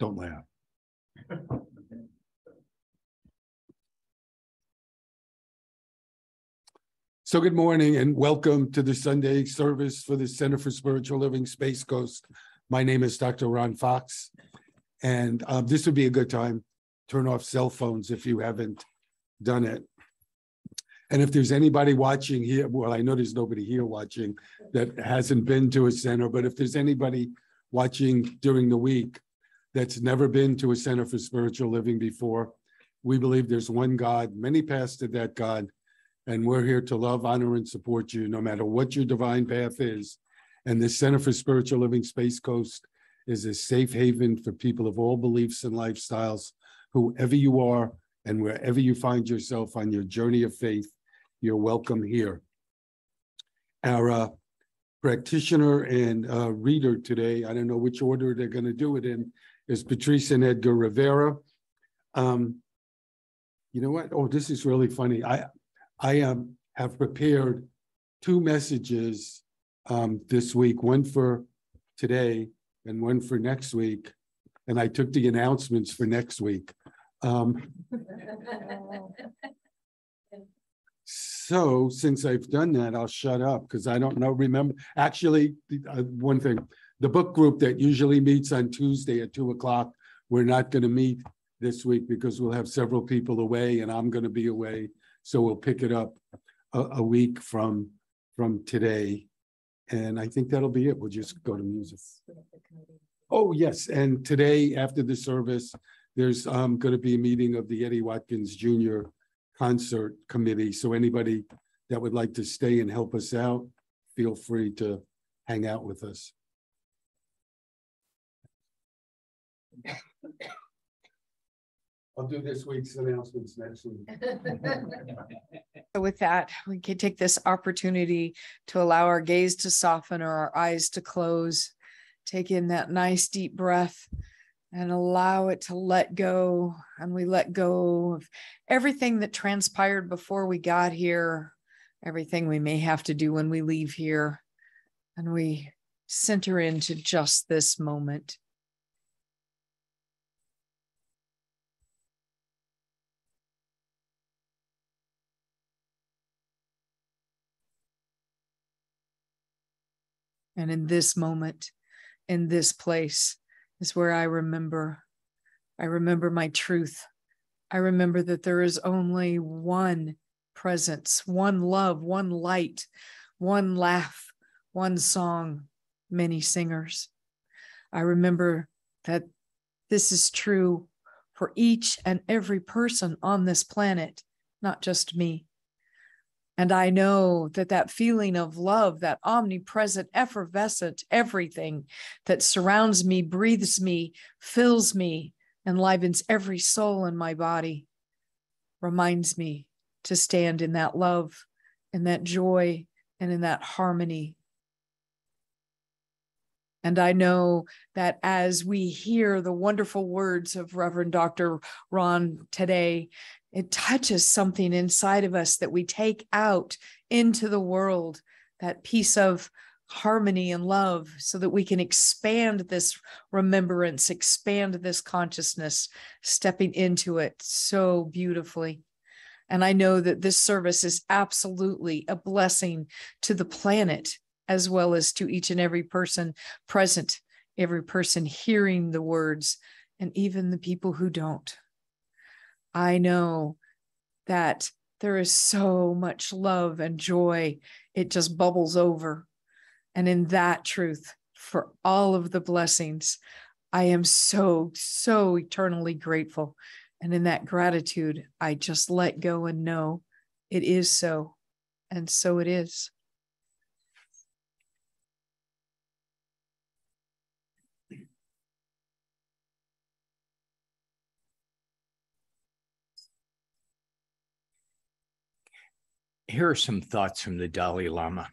Don't laugh. So good morning and welcome to the Sunday service for the Center for Spiritual Living Space Coast. My name is Dr. Ron Fox, and this would be a good time. Turn off cell phones if you haven't done it. And if there's anybody watching here, well, I know there's nobody here watching that hasn't been to a center, but if there's anybody watching during the week that's never been to a Center for Spiritual Living before, we believe there's one God, many paths to that God, and we're here to love, honor, and support you no matter what your divine path is. And the Center for Spiritual Living Space Coast is a safe haven for people of all beliefs and lifestyles, whoever you are and wherever you find yourself on your journey of faith, you're welcome here. Our practitioner and reader today, I don't know which order they're going to do it in, is Patrice and Edgar Rivera. You know what? Oh, this is really funny. I have prepared two messages this week, one for today and one for next week. And I took the announcements for next week. So since I've done that, I'll shut up because I don't know. Remember, actually, one thing, the book group that usually meets on Tuesday at 2 o'clock, we're not going to meet this week because we'll have several people away and I'm going to be away. So we'll pick it up a week from today. And I think that'll be it. We'll just go to music. Oh, yes. And today, after the service, there's going to be a meeting of the Eddie Watkins Jr. Concert Committee. So anybody that would like to stay and help us out, feel free to hang out with us. I'll do this week's announcements next week. So with that, we can take this opportunity to allow our gaze to soften or our eyes to close. Take in that nice deep breath and allow it to let go. And we let go of everything that transpired before we got here, everything we may have to do when we leave here. And we center into just this moment. And in this moment, in this place, is where I remember my truth. I remember that there is only one presence, one love, one light, one laugh, one song, many singers. I remember that this is true for each and every person on this planet, not just me. And I know that that feeling of love, that omnipresent, effervescent, everything that surrounds me, breathes me, fills me, enlivens every soul in my body, reminds me to stand in that love, in that joy, and in that harmony. And I know that as we hear the wonderful words of Reverend Dr. Ron today, it touches something inside of us that we take out into the world, that piece of harmony and love, so that we can expand this remembrance, expand this consciousness, stepping into it so beautifully. And I know that this service is absolutely a blessing to the planet, as well as to each and every person present, every person hearing the words, and even the people who don't. I know that there is so much love and joy. It just bubbles over. And in that truth, for all of the blessings, I am so, so eternally grateful. And in that gratitude, I just let go and know it is so. And so it is. Here are some thoughts from the Dalai Lama.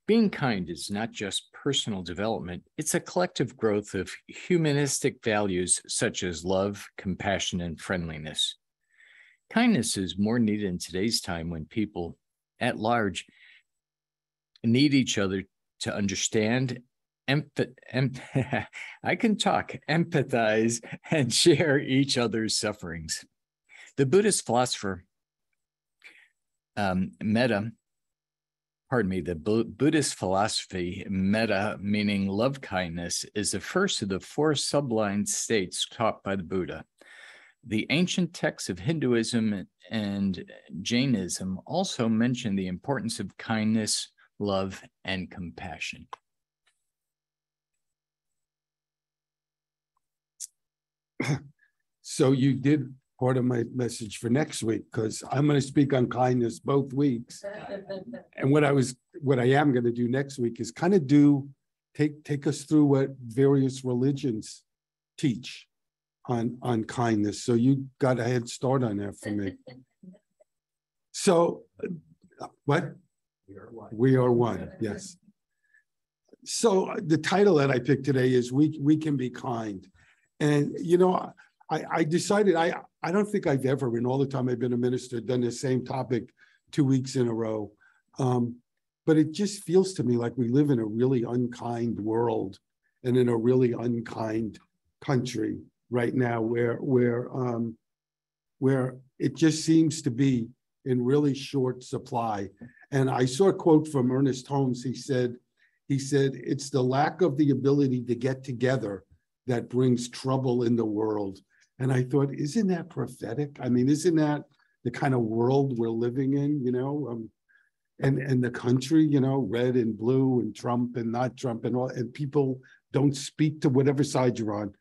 Being kind is not just personal development, it's a collective growth of humanistic values such as love, compassion, and friendliness. Kindness is more needed in today's time when people at large need each other to understand I can talk, empathize, and share each other's sufferings. The Buddhist philosopher the Buddhist philosophy, metta, meaning love kindness, is the first of the four sublime states taught by the Buddha. The ancient texts of Hinduism and Jainism also mention the importance of kindness, love, and compassion. So you did part of my message for next week, because I'm going to speak on kindness both weeks. And what I am going to do next week is kind of take us through what various religions teach on kindness. So you got a head start on that for me. So what? We are one. Yes. So the title that I picked today is We Can Be Kind. And, you know, I decided I don't think I've ever, in all the time I've been a minister, done the same topic 2 weeks in a row. But it just feels to me like we live in a really unkind world and in a really unkind country right now, where it just seems to be in really short supply. And I saw a quote from Ernest Holmes. He said, "It's the lack of the ability to get together that brings trouble in the world." And I thought, isn't that prophetic? I mean, isn't that the kind of world we're living in, you know? And the country, you know, red and blue and Trump and not Trump and all, and people don't speak to whatever side you're on.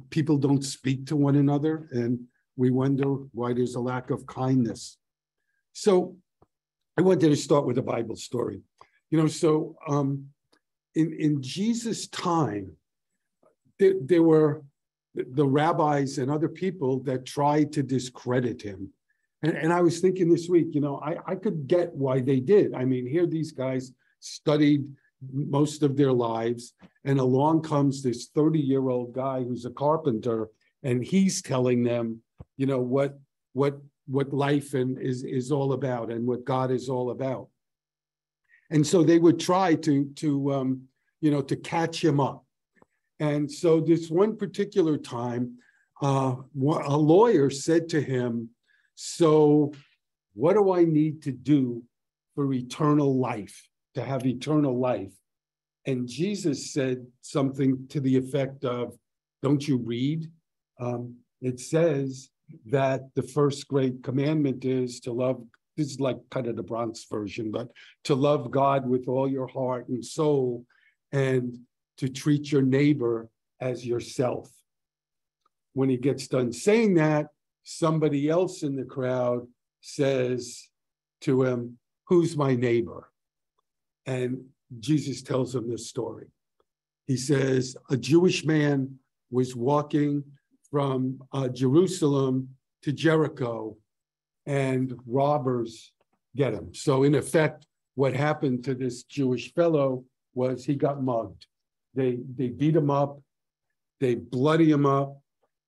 People don't speak to one another, and we wonder why there's a lack of kindness. So I wanted to start with a Bible story. You know, so in Jesus' time, there were the rabbis and other people that tried to discredit him. And I was thinking this week, you know, I could get why they did. I mean, here these guys studied most of their lives, and along comes this 30-year-old guy who's a carpenter, and he's telling them, you know, what life is all about and what God is all about. And so they would try to catch him up. And so this one particular time, a lawyer said to him, "So what do I need to do for eternal life, to have eternal life?" And Jesus said something to the effect of, "Don't you read? It says that the first great commandment is to love," this is like kind of the Bronx version, but to love God with all your heart and soul, and to treat your neighbor as yourself. When he gets done saying that, somebody else in the crowd says to him, "Who's my neighbor?" And Jesus tells him this story. He says, a Jewish man was walking from Jerusalem to Jericho, and robbers get him. So in effect, what happened to this Jewish fellow was he got mugged. They beat him up, they bloody him up,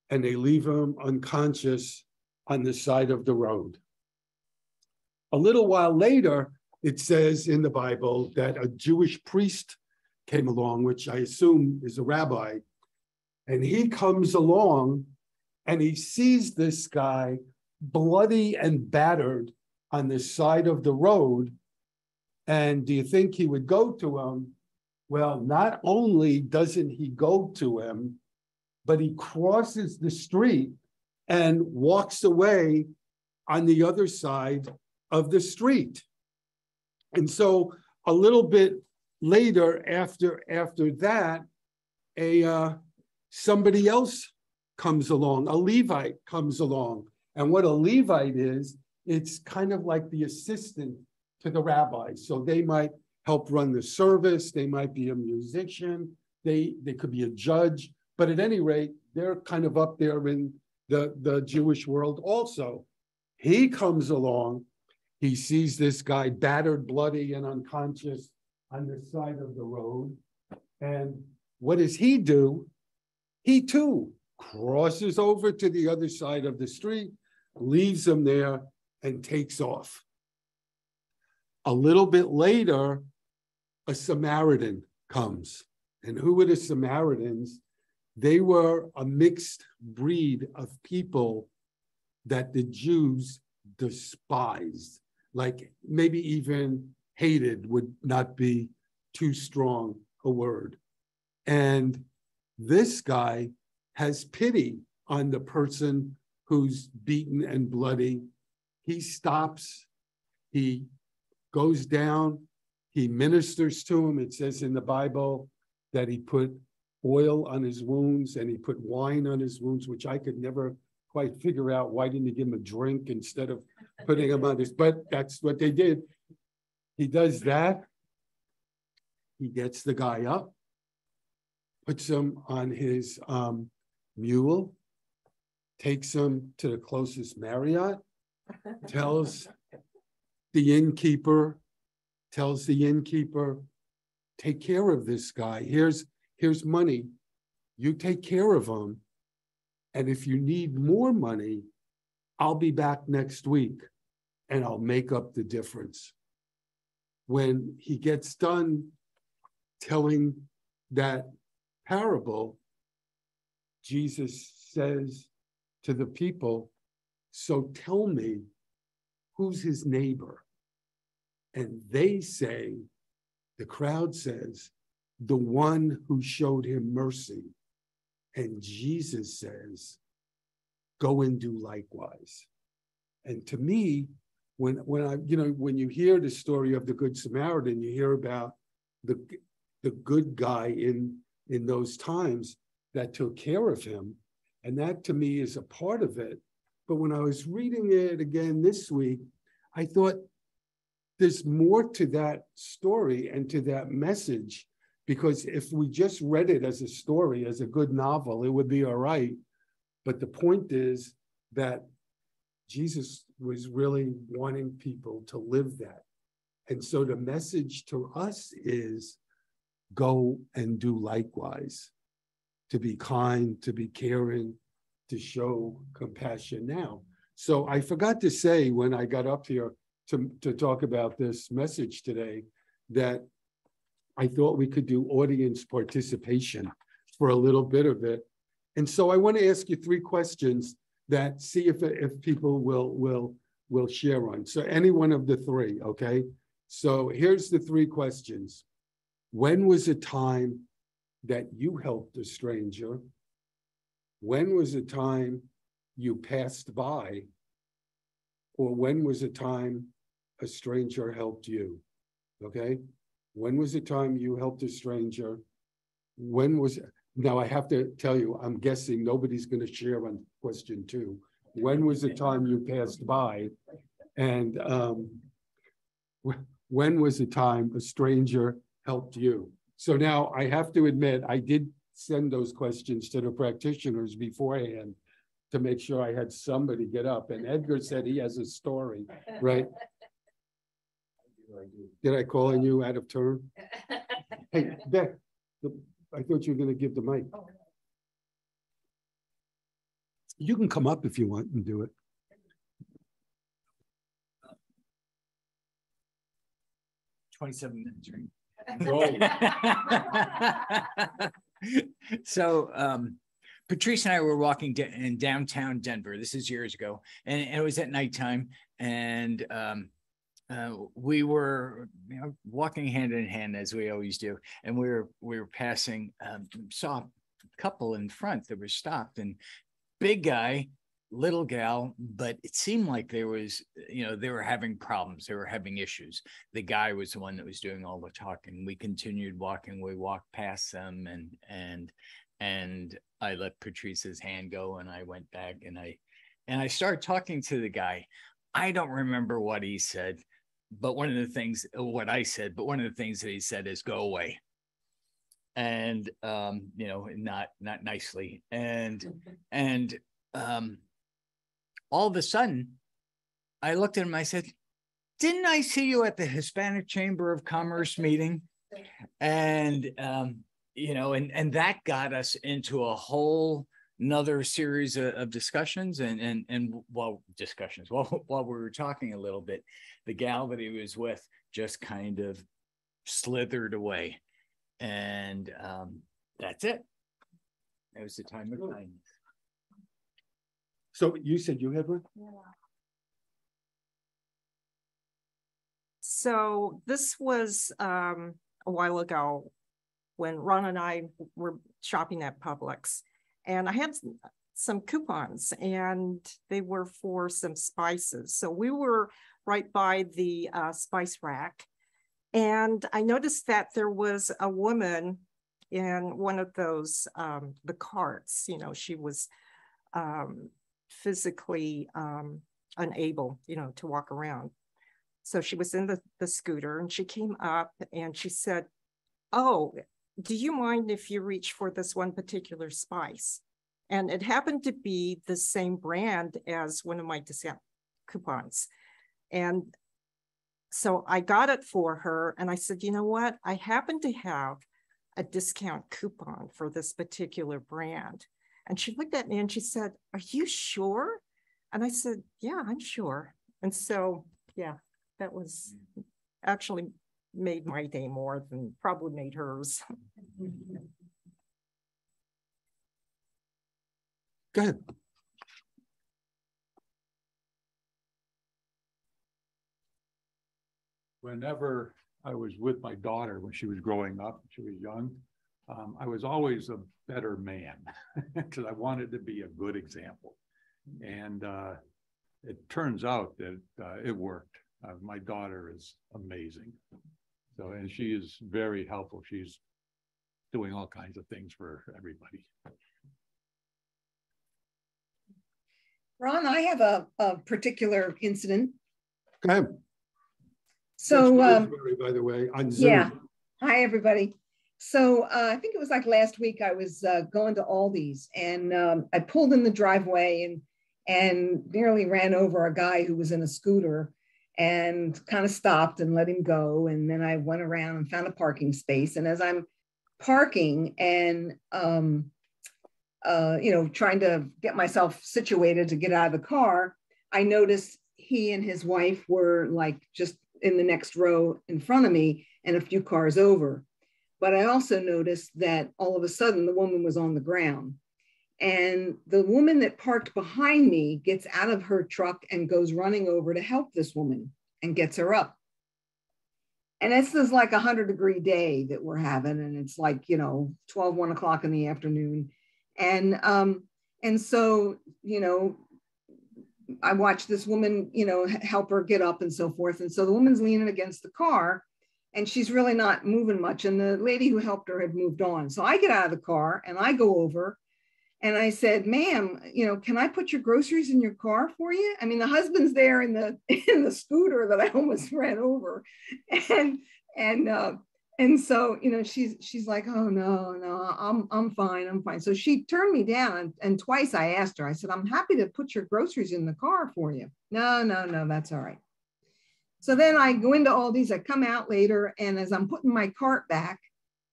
and they leave him unconscious on the side of the road. A little while later, it says in the Bible that a Jewish priest came along, which I assume is a rabbi, and he comes along and he sees this guy bloody and battered on the side of the road. And do you think he would go to him? Well, not only doesn't he go to him, but he crosses the street and walks away on the other side of the street. And so a little bit later, after that, somebody else comes along, a Levite comes along. And what a Levite is, it's kind of like the assistant to the rabbi. So they might help run the service, they might be a musician, they could be a judge, but at any rate, they're kind of up there in the Jewish world also. He comes along, he sees this guy battered, bloody, and unconscious on the side of the road. And what does he do? He too crosses over to the other side of the street, leaves him there, and takes off. A little bit later, a Samaritan comes. And who were the Samaritans? They were a mixed breed of people that the Jews despised, like maybe even hated would not be too strong a word. And this guy has pity on the person who's beaten and bloody. He stops, he goes down, he ministers to him. It says in the Bible that he put oil on his wounds and he put wine on his wounds, which I could never quite figure out. Why didn't he give him a drink instead of putting him on his, but that's what they did. He does that. He gets the guy up, puts him on his mule, takes him to the closest Marriott, tells the innkeeper, take care of this guy. Here's money. You take care of him. And if you need more money, I'll be back next week and I'll make up the difference. When he gets done telling that parable, Jesus says to the people, so tell me, who's his neighbor? And they say, the crowd says, the one who showed him mercy. And Jesus says, go and do likewise. And to me, when you hear the story of the Good Samaritan, you hear about the good guy in those times that took care of him. And that to me is a part of it. But when I was reading it again this week, I thought there's more to that story and to that message, because if we just read it as a story, as a good novel, it would be all right. But the point is that Jesus was really wanting people to live that. And so the message to us is go and do likewise, to be kind, to be caring, to show compassion now. So I forgot to say when I got up here to talk about this message today, that I thought we could do audience participation for a little bit of it. And so I want to ask you 3 questions that see if people will share on. So any one of the 3, okay? So here's the 3 questions. When was a time that you helped a stranger? When was a time you passed by? Or when was a time a stranger helped you? Okay? When was the time you helped a stranger? Now I have to tell you, I'm guessing nobody's going to share on question 2. When was the time you passed by? And when was the time a stranger helped you? So now I have to admit, I did send those questions to the practitioners beforehand to make sure I had somebody get up. And Edgar said he has a story, right? Did I call on you out of turn? Hey, Beck, I thought you were going to give the mic. You can come up if you want and do it. $27 right? So Patrice and I were walking in downtown Denver. This is years ago, and it was at nighttime, and we were walking hand in hand as we always do, and we were passing. Saw a couple in front that were stopped, and big guy, little gal, but it seemed like there was, they were having problems. They were having issues. The guy was the one that was doing all the talking. We continued walking. We walked past them, and I let Patrice's hand go, and I went back, and I started talking to the guy. I don't remember what he said, but one of the things that he said is "go away," and not nicely, and all of a sudden, I looked at him. I said, "Didn't I see you at the Hispanic Chamber of Commerce meeting?" And and that got us into a whole another series of discussions while we were talking a little bit, the gal that he was with just kind of slithered away. And that's it. It was the time of kindness. So you said you had one? Yeah. So this was a while ago when Ron and I were shopping at Publix, and I had some coupons and they were for some spices. So we were right by the spice rack, and I noticed that there was a woman in one of those, the carts. You know, she was physically unable, you know, to walk around. So she was in the scooter, and she came up and she said, "Oh, do you mind if you reach for this one particular spice?" And it happened to be the same brand as one of my discount coupons. And so I got it for her, and I said, "You know what? I happen to have a discount coupon for this particular brand." And she looked at me and she said, "Are you sure?" And I said, "Yeah, I'm sure." And so, yeah, that was actually made my day more than probably made hers. Go ahead. Whenever I was with my daughter when she was growing up, she was young, I was always a better man because I wanted to be a good example. And it turns out that it worked. My daughter is amazing. So, and she is very helpful. She's doing all kinds of things for everybody. Ron, I have a particular incident. Go ahead. So, That's Rosemary, by the way, on Zoom. yeah. Hi, everybody. So I think it was like last week I was going to Aldi's, and I pulled in the driveway and nearly ran over a guy who was in a scooter, and kind of stopped and let him go. And then I went around and found a parking space. And as I'm parking and you know, trying to get myself situated to get out of the car, I noticed he and his wife were like just in the next row in front of me and a few cars over. But I also noticed that all of a sudden the woman was on the ground, and the woman that parked behind me gets out of her truck and goes running over to help this woman and gets her up. And this is like 100-degree day that we're having, and it's like, you know, 1 o'clock in the afternoon. And so, you know, I watched this woman, you know, help her get up and so forth. And so the woman's leaning against the car and she's really not moving much. And the lady who helped her had moved on. So I get out of the car and I go over and I said, "Ma'am, you know, can I put your groceries in your car for you?" I mean, the husband's there in the scooter that I almost ran over. And so, you know, she's like, "Oh, no, I'm fine. So she turned me down, and twice I asked her, I said, "I'm happy to put your groceries in the car for you." No, that's all right. So then I go into Aldi's, I come out later, and as I'm putting my cart back,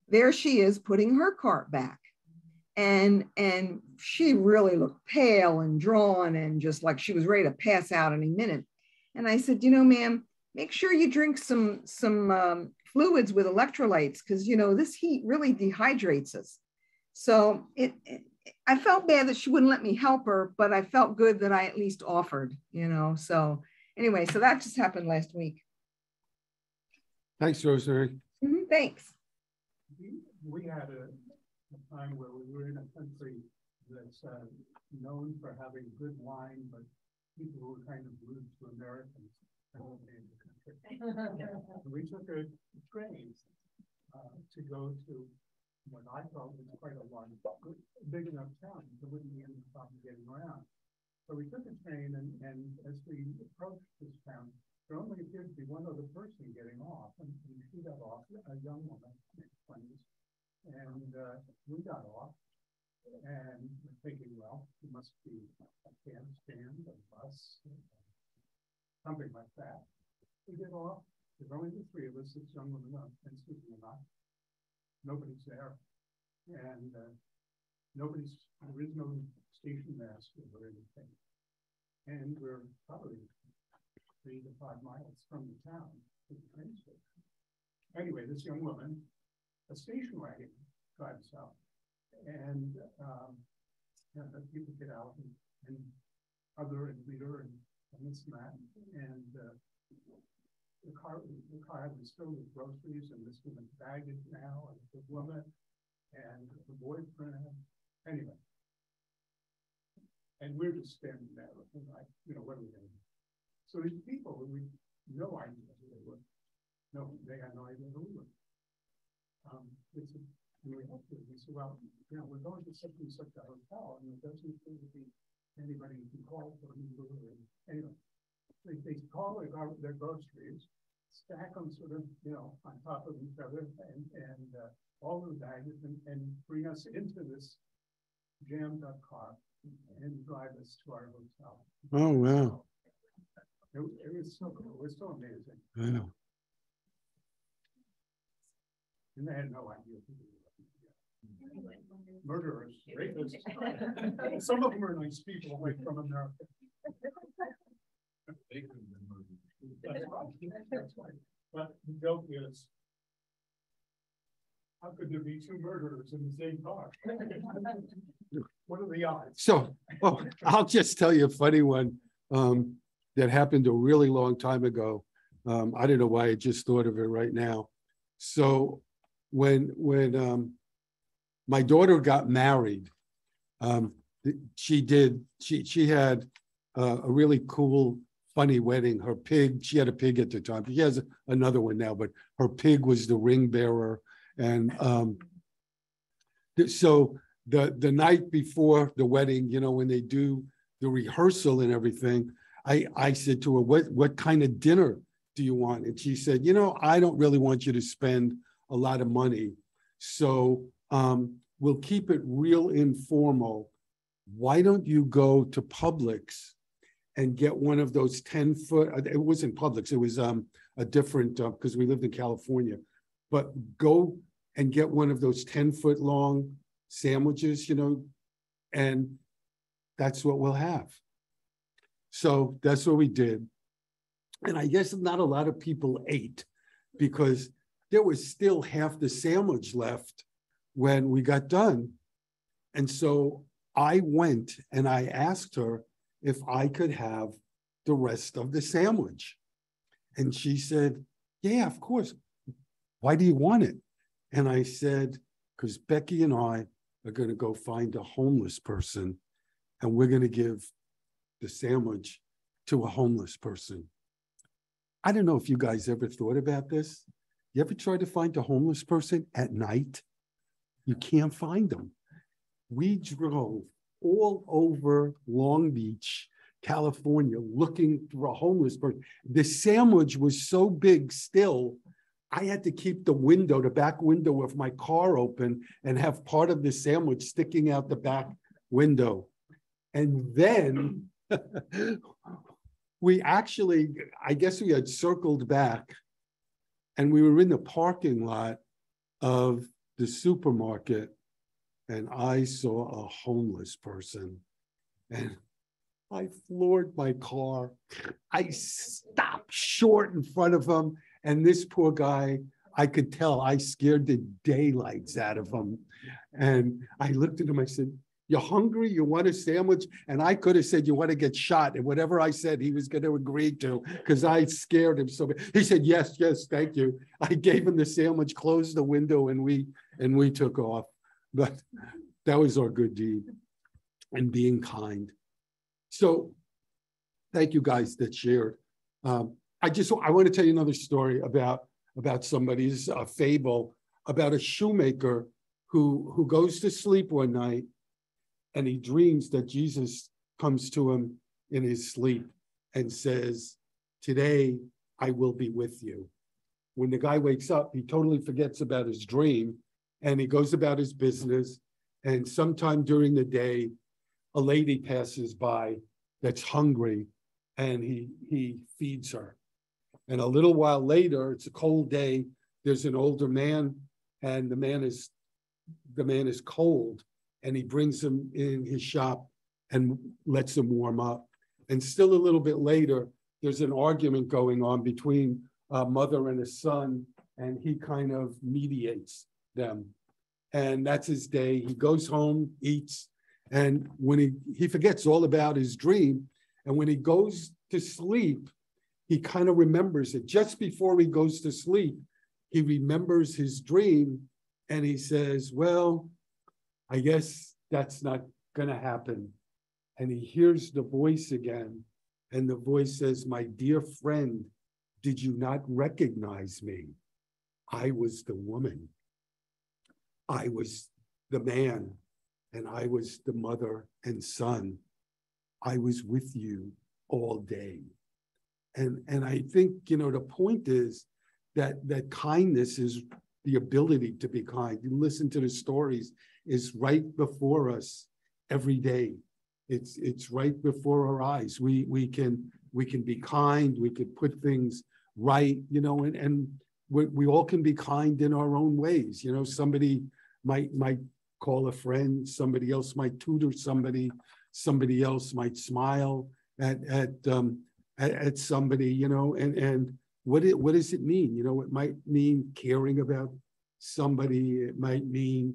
there she is putting her cart back. And she really looked pale and drawn and just like she was ready to pass out any minute. And I said, "You know, ma'am, make sure you drink some fluids with electrolytes, because, you know, this heat really dehydrates us." So I felt bad that she wouldn't let me help her, but I felt good that I at least offered, you know. So anyway, so that just happened last week. Thanks, Rosemary. Thanks. We had a time where we were in a country that's known for having good wine, but people who were kind of rude to Americans. We took a train to go to what I thought was quite a large, big enough town, so there wouldn't be any problem getting around. So we took a train, and as we approached this town, there only appeared to be one other person getting off, and she got off, a young woman, 20s, and we got off, and we're thinking, well, it must be a cab stand, a bus, something like that. We get off, there's only the three of us, this young woman and Susan and I. Nobody's there. And there is no station master or anything. And we're probably 3 to 5 miles from the town to the train station. Anyway, this young woman a station wagon drives out, and people get out and other and leader and this and that, and the car was filled with groceries, and this woman's baggage now, and the woman and the boyfriend, anyway. And we're just standing there, like, what are we going to do? So these people, we no idea who they were. No, they had no idea who we were. We said, well, we're going to such and such a hotel, and there doesn't seem to be anybody who can call for an Uber. Anyway, they call their groceries, stack them sort of, on top of each other, and all the baggage, and bring us into this jammed up car and drive us to our hotel. Oh, wow. It was so cool. It was so amazing. Wow. And they had no idea who they were. Murderers, rapists. Some of them are nice people away from America. They could have been murdered. That's right. That's right. But the joke is, how could there be two murderers in the same car? What are the odds? So, I'll just tell you a funny one that happened a really long time ago. I don't know why I just thought of it right now. So when my daughter got married, she had a really cool, funny wedding. She had a pig at the time. She has another one now, but her pig was the ring bearer. And so the night before the wedding, when they do the rehearsal and everything, I said to her, what kind of dinner do you want? And she said, I don't really want you to spend a lot of money. So we'll keep it real informal. Why don't you go to Publix and get one of those 10-foot, it wasn't Publix, it was a different, because we lived in California, but go and get one of those 10-foot long sandwiches, and that's what we'll have. So that's what we did. And I guess not a lot of people ate because there was still half the sandwich left when we got done. And so I went and I asked her if I could have the rest of the sandwich. And she said, yeah, of course. Why do you want it? And I said, because Becky and I are going to go find a homeless person and we're going to give the sandwich to a homeless person. I don't know if you guys ever thought about this. You ever try to find a homeless person at night? You can't find them. We drove all over Long Beach, California, looking for a homeless person. The sandwich was so big still, I had to keep the back window of my car open and have part of the sandwich sticking out the back window. And then I guess we had circled back and we were in the parking lot of the supermarket and I saw a homeless person and I floored my car. I stopped short in front of him. And this poor guy, I could tell I scared the daylights out of him. And I looked at him, I said, you're hungry? You want a sandwich? And I could have said, you want to get shot? And whatever I said, he was going to agree to because I scared him so bad. He said, yes, thank you. I gave him the sandwich, closed the window, and we took off. But that was our good deed and being kind. So thank you guys that shared. I want to tell you another story about somebody's fable about a shoemaker who goes to sleep one night and he dreams that Jesus comes to him in his sleep and says, today I will be with you. When the guy wakes up, he totally forgets about his dream and he goes about his business. And sometime during the day, a lady passes by that's hungry and he feeds her. And a little while later, it's a cold day, there's an older man and the man is cold and he brings him in his shop and lets him warm up. And still a little bit later, there's an argument going on between a mother and a son and he kind of mediates them. And that's his day. He goes home, eats, and when he forgets all about his dream. And when he goes to sleep, he kind of remembers it. Just before he goes to sleep, he remembers his dream and he says, well, I guess that's not gonna happen. And he hears the voice again. And the voice says, my dear friend, did you not recognize me? I was the woman. I was the man, and I was the mother and son. I was with you all day. And I think, you know, the point is that kindness is the ability to be kind. You listen to the stories, is right before us every day. It's right before our eyes. We can be kind, we could put things right, you know, and we all can be kind in our own ways. You know, somebody might call a friend, somebody else might tutor somebody else might smile at somebody, you know, and what does it mean? You know, it might mean caring about somebody. It might mean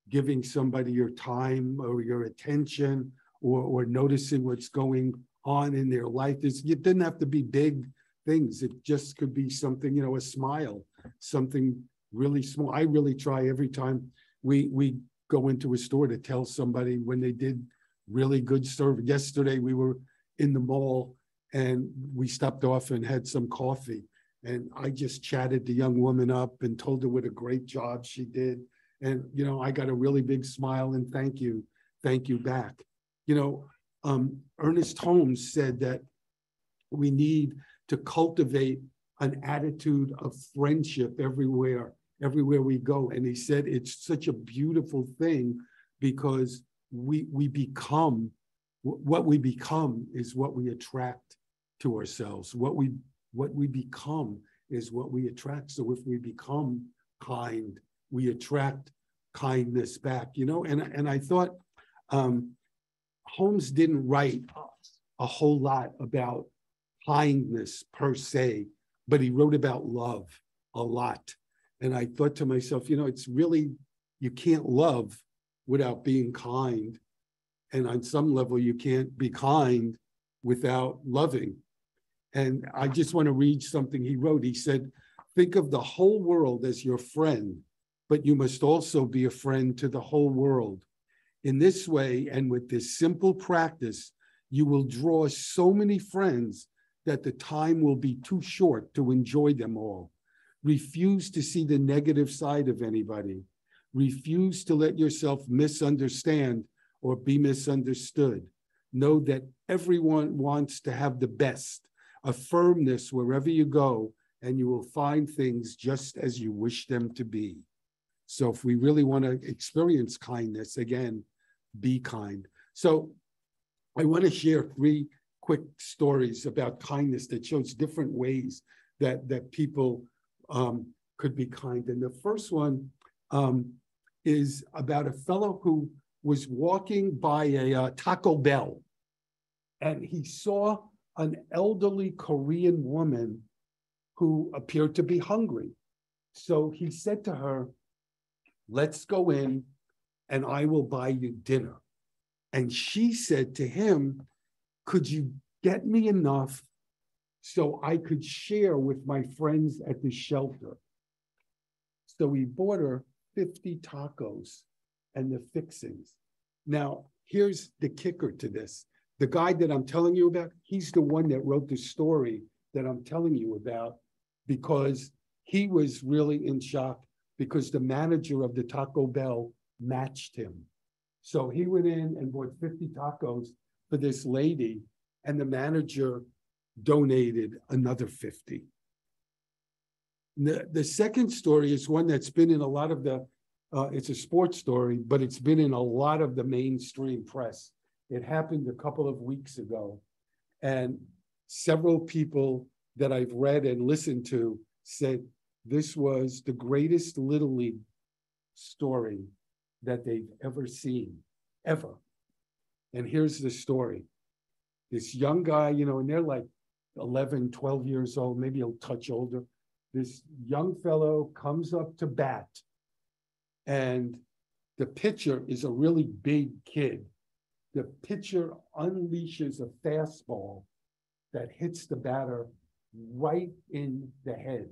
giving somebody your time or your attention, or noticing what's going on in their life. It didn't have to be big things. It just could be something, you know, a smile, something really small. I really try every time we go into a store to tell somebody when they did really good service. Yesterday we were in the mall and we stopped off and had some coffee, and I just chatted the young woman up and told her what a great job she did. And, you know, I got a really big smile and thank you back. You know, Ernest Holmes said that we need to cultivate an attitude of friendship everywhere we go. And he said it's such a beautiful thing because we become, what we become is what we attract to ourselves. What we become is what we attract. So if we become kind, we attract kindness back, you know. And I thought Holmes didn't write a whole lot about kindness per se, but he wrote about love a lot. And I thought to myself, you know, it's really, you can't love without being kind. And on some level, you can't be kind without loving. And I just want to read something he wrote. He said, think of the whole world as your friend, but you must also be a friend to the whole world. In this way, and with this simple practice, you will draw so many friends that the time will be too short to enjoy them all. Refuse to see the negative side of anybody. Refuse to let yourself misunderstand or be misunderstood. Know that everyone wants to have the best. Affirm this wherever you go, and you will find things just as you wish them to be. So if we really want to experience kindness, again, be kind. So I want to share 3 quick stories about kindness that shows different ways that people could be kind. And the first one is about a fellow who was walking by a Taco Bell, and he saw an elderly Korean woman who appeared to be hungry. So he said to her, let's go in and I will buy you dinner. And she said to him, could you get me enough so I could share with my friends at the shelter? So he bought her 50 tacos and the fixings. Now, here's the kicker to this. The guy that I'm telling you about, he's the one that wrote the story that I'm telling you about, because he was really in shock because the manager of the Taco Bell matched him. So he went in and bought 50 tacos for this lady, and the manager donated another 50. The second story is one that's been in a lot of the, it's a sports story, but it's been in a lot of the mainstream press. It happened a couple of weeks ago, and several people that I've read and listened to said this was the greatest Little League story that they've ever seen, ever. And here's the story. This young guy, you know, and they're like 11, 12 years old, maybe a touch older. this young fellow comes up to bat, and the pitcher is a really big kid. The pitcher unleashes a fastball that hits the batter right in the head.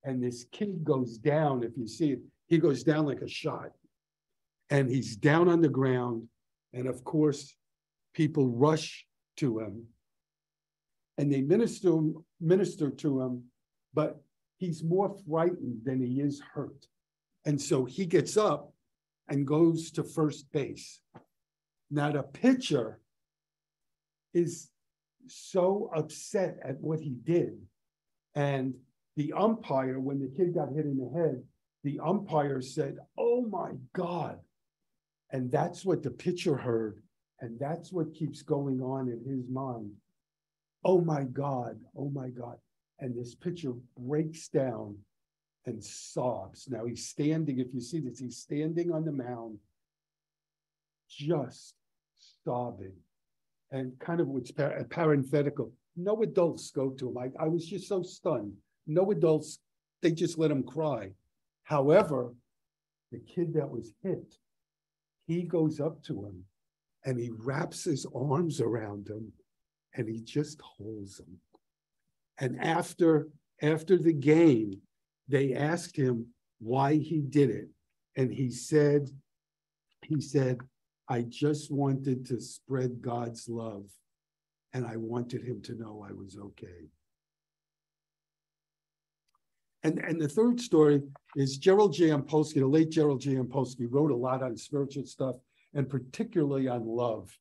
And this kid goes down, if you see it, he goes down like a shot. And he's down on the ground. And of course, people rush to him. And they minister to him, but he's more frightened than he is hurt. And so he gets up and goes to first base. Now the pitcher is so upset at what he did. And the umpire, when the kid got hit in the head, the umpire said, "Oh my God." And that's what the pitcher heard. And that's what keeps going on in his mind. Oh my God, oh my God. And this pitcher breaks down and sobs. Now he's standing, if you see this, he's standing on the mound, just sobbing. And kind of what's parenthetical, no adults go to him. I was just so stunned. No adults, they just let him cry. However, the kid that was hit, he goes up to him and he wraps his arms around him and he just holds him. And after the game, they asked him why he did it. And he said, "I just wanted to spread God's love, and I wanted him to know I was okay." And the third story is Gerald Jampolsky, the late Gerald Jampolsky, wrote a lot on spiritual stuff and particularly on love.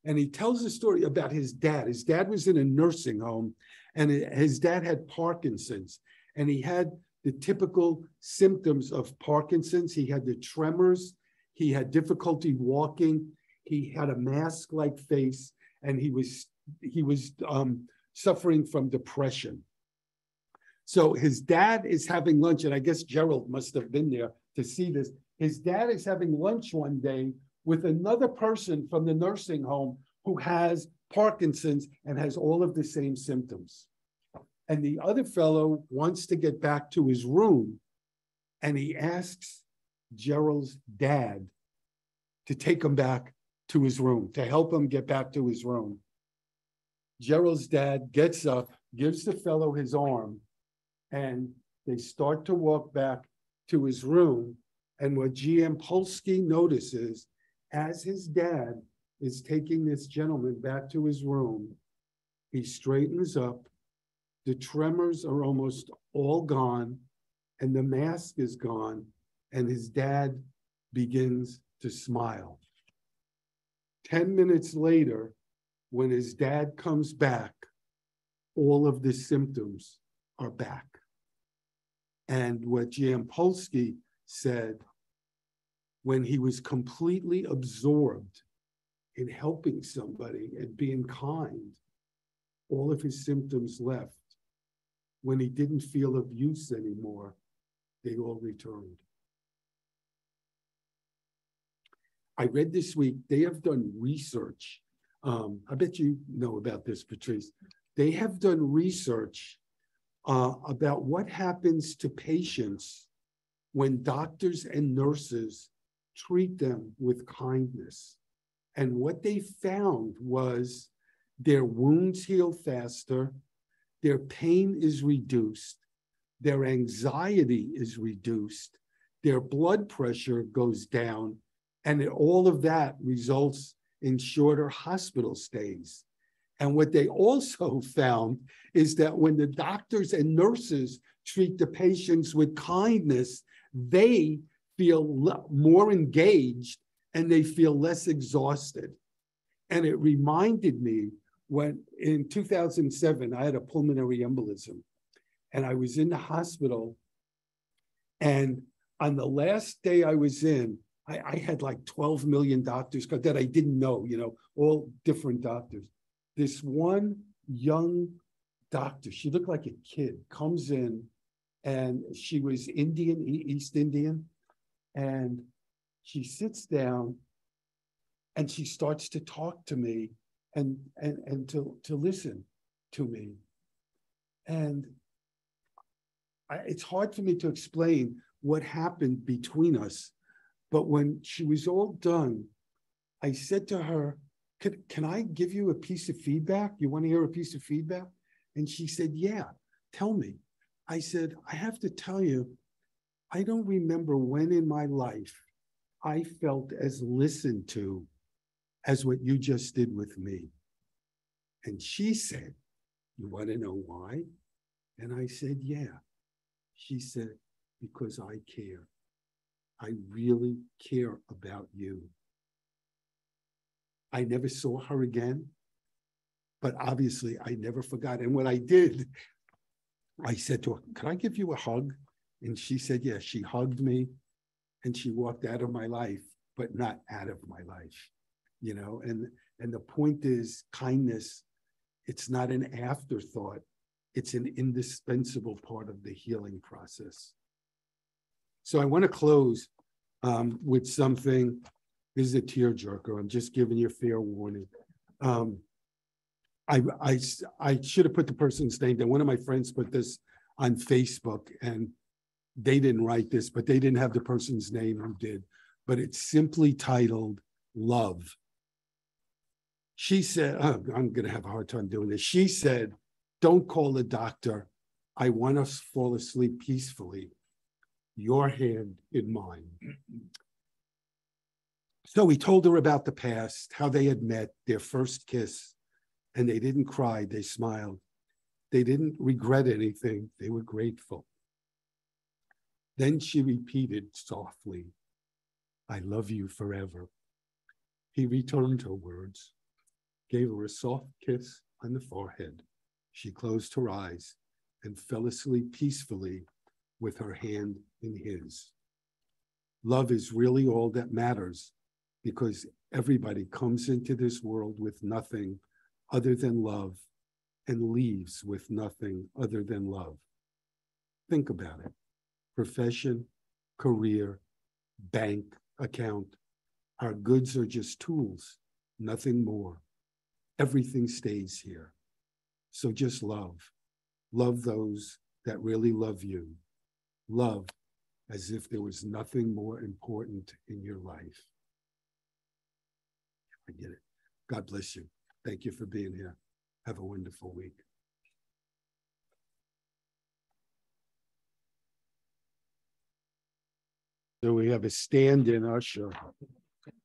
And he tells a story about his dad. His dad was in a nursing home, and his dad had Parkinson's, and he had the typical symptoms of Parkinson's. He had the tremors, he had difficulty walking, he had a mask-like face, and he was suffering from depression. So his dad is having lunch, and I guess Gerald must have been there to see this. His dad is having lunch one day with another person from the nursing home who has Parkinson's and has all of the same symptoms. And the other fellow wants to get back to his room, and he asks Gerald's dad to take him back to his room, to help him get back to his room. Gerald's dad gets up, gives the fellow his arm, and they start to walk back to his room. And what Jampolsky notices, as his dad is taking this gentleman back to his room, he straightens up, the tremors are almost all gone, and the mask is gone, and his dad begins to smile. 10 minutes later, when his dad comes back, all of the symptoms are back. And what Jampolsky said, when he was completely absorbed in helping somebody and being kind, all of his symptoms left. When he didn't feel of use anymore, they all returned. I read this week, they have done research. I bet you know about this, Patrice. They have done research about what happens to patients when doctors and nurses treat them with kindness. And what they found was their wounds heal faster, their pain is reduced, their anxiety is reduced, their blood pressure goes down, and all of that results in shorter hospital stays. And what they also found is that when the doctors and nurses treat the patients with kindness, they feel more engaged and they feel less exhausted. And it reminded me when in 2007, I had a pulmonary embolism and I was in the hospital. And on the last day I was in, I had like 12 million doctors that I didn't know, all different doctors. This one young doctor, she looked like a kid, comes in, and she was Indian, East Indian, and she sits down and she starts to talk to me and to listen to me. And it's hard for me to explain what happened between us. But when she was all done, I said to her, can I give you a piece of feedback? You want to hear a piece of feedback? And she said, yeah, tell me. I said, I have to tell you, I don't remember when in my life I felt as listened to as what you just did with me. And she said, you want to know why? And I said, yeah. She said, because I care. I really care about you. I never saw her again, but obviously I never forgot. And when I did, I said to her, can I give you a hug? And she said, yes. She hugged me and she walked out of my life, but not out of my life, you know? And the point is, kindness, it's not an afterthought. It's an indispensable part of the healing process. So I want to close with something. This is a tearjerker. I'm just giving you a fair warning. I should have put the person's name down. One of my friends put this on Facebook, and they didn't write this, but they didn't have the person's name who did. But it's simply titled Love. She said, oh, I'm going to have a hard time doing this. She said, don't call the doctor. I want us to fall asleep peacefully. Your hand in mine. So he told her about the past, how they had met, their first kiss, and they didn't cry, they smiled. They didn't regret anything, they were grateful. Then she repeated softly, I love you forever. He returned her words, gave her a soft kiss on the forehead. She closed her eyes and fell asleep peacefully with her hand in his. Love is really all that matters, because everybody comes into this world with nothing other than love and leaves with nothing other than love. Think about it. Profession, career, bank account. Our goods are just tools, nothing more. Everything stays here. So just love. Love those that really love you. Love as if there was nothing more important in your life. I get it. God bless you. Thank you for being here. Have a wonderful week. So we have a stand-in usher.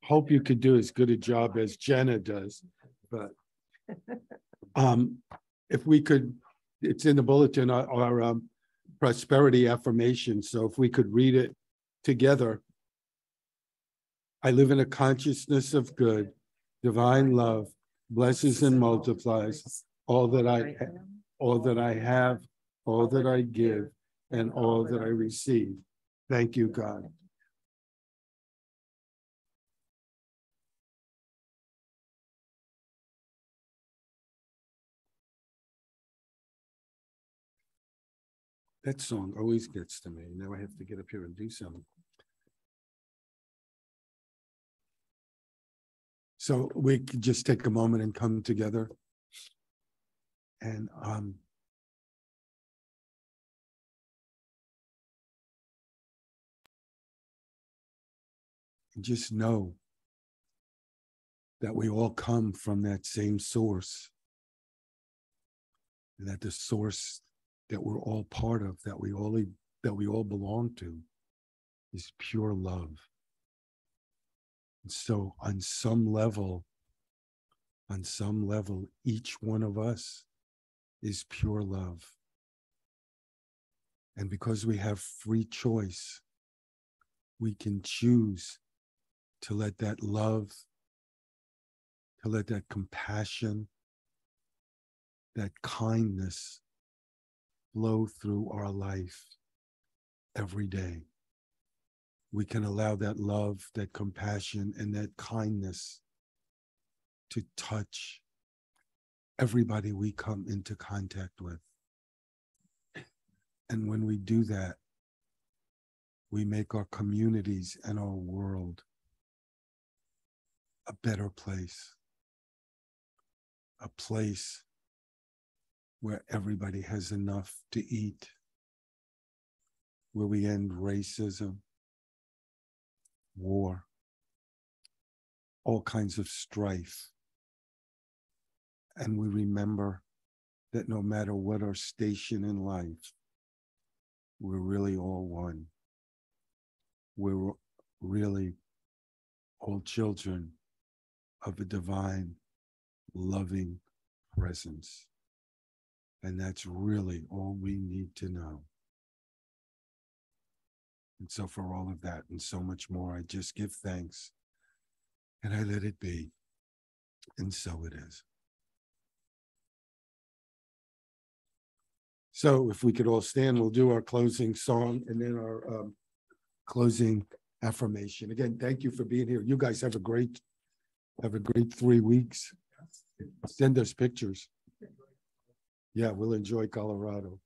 Hope you could do as good a job as Jenna does, but if we could, it's in the bulletin, our prosperity affirmation. So if we could read it together. I live in a consciousness of good. Divine love blesses and multiplies all that I have, all that I give, and all that I receive. Thank you, God. That song always gets to me. Now I have to get up here and do something. So we could just take a moment and come together and just know that we all come from that same source, and that the source that we're all part of, that we all belong to, is pure love. And so on some level, each one of us is pure love. And because we have free choice, we can choose to let that love, to let that compassion, that kindness flow through our life every day. We can allow that love, that compassion, and that kindness to touch everybody we come into contact with. And when we do that, we make our communities and our world a better place, a place where everybody has enough to eat, where we end racism, war, all kinds of strife. And we remember that no matter what our station in life, we're really all one. We're really all children of a divine, loving presence. And that's really all we need to know. And so for all of that and so much more, I just give thanks and I let it be. And so it is. So if we could all stand, we'll do our closing song and then our closing affirmation. Again, thank you for being here. You guys have a great 3 weeks. Send us pictures. Yeah, we'll enjoy Colorado.